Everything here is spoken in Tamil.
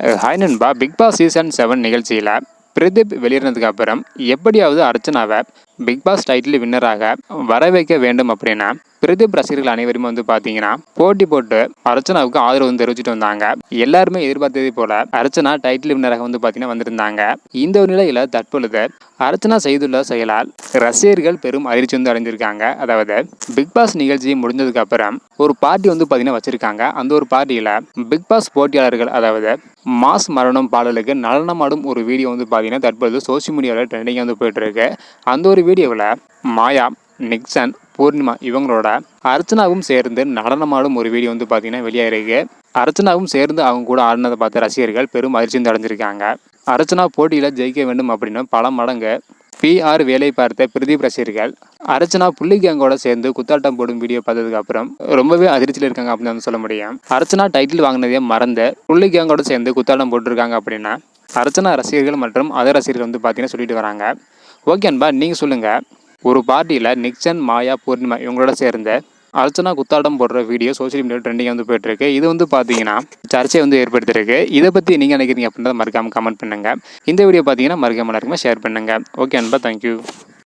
ஹாய் நண்பா, பிக் பாஸ் சீசன் 7 நிகழ்ச்சியில் பிரதீப் வெளியேறினதுக்கு அப்புறம் எப்படியாவது அர்ச்சனாவை பிக் பாஸ் டைட்டில் வின்னராக வர வைக்க வேண்டும் அப்படின்னா பிரதீப் ரசிகர்கள் அனைவருமே பார்த்தீங்கன்னா போட்டி போட்டு அர்ச்சனாவுக்கு ஆதரவு தெரிவிச்சுட்டு வந்தாங்க. எல்லாருமே எதிர்பார்த்ததை போல அர்ச்சனா டைட்டில் வின்னராக பார்த்தீங்கன்னா வந்திருந்தாங்க. இந்த ஒரு நிலையில தற்பொழுது அர்ச்சனா செய்துள்ள செயலால் ரசிகர்கள் பெரும் அதிர்ச்சி அடைஞ்சிருக்காங்க. அதாவது பிக் பாஸ் நிகழ்ச்சி முடிஞ்சதுக்கு அப்புறம் ஒரு பார்ட்டி பார்த்தீங்கன்னா வச்சிருக்காங்க. அந்த ஒரு பார்ட்டியில பிக் பாஸ் போட்டியாளர்கள், அதாவது மாஸ் மரணம் பாடலுக்கு நடனமாடும் ஒரு வீடியோ பார்த்தீங்கன்னா தற்பொழுது சோசியல் மீடியாவில் ட்ரெண்டிங் போயிட்டு இருக்கு. அந்த ஒரு வீடியோவில் மாயா, நிக்சன், பூர்ணிமா இவங்களோட அர்ச்சனாவும் சேர்ந்து நடனமாடும் ஒரு வீடியோ பார்த்தீங்கன்னா வெளியாயிருக்கு. அர்ச்சனாவும் சேர்ந்து அவங்க கூட ஆடினதை பார்த்த ரசிகர்கள் பெரும் அதிர்ச்சி அடைஞ்சிருக்காங்க. அர்ச்சனா போட்டியில் ஜெயிக்க வேண்டும் அப்படின்னு பல மடங்கு PR வேலை பார்த்த பிரதீப் ரசிகர்கள் அர்ச்சனா புள்ளி கேங்கோட சேர்ந்து குத்தாட்டம் போடும் வீடியோ பார்த்ததுக்கு அப்புறம் ரொம்பவே அதிர்ச்சியில் இருக்காங்க அப்படின்னு சொல்ல முடியும். அர்ச்சனா டைட்டில் வாங்கினதே மறந்து புள்ளி கேங்கோட சேர்ந்து குத்தாட்டம் போட்டிருக்காங்க அப்படின்னா அர்ச்சனா ரசிகர்கள் மற்றும் அதர் ரசிகர்கள் பார்த்தீங்கன்னா சொல்லிட்டு வராங்க. ஓகே அன்பா, நீங்கள் சொல்லுங்கள், ஒரு பார்ட்டியில் நிக்சன், மாயா, பூர்ணிமா இவங்களோட சேர்ந்து அர்ச்சனா குத்தாட்டம் போடுற வீடியோ சோசியல் மீடியாவில் ட்ரெண்டிங் போயிட்டுருக்கு. இது பார்த்தீங்கன்னா சர்ச்சை ஏற்படுத்திருக்கு. இதை பற்றி நீங்கள் நினைக்கிறீங்க அப்படின்றத மறக்காமல் கமெண்ட் பண்ணுங்கள். இந்த வீடியோ பார்த்தீங்கன்னா மறக்காமல் ஷேர் பண்ணுங்கள். ஓகே அன்பா, தேங்க்யூ.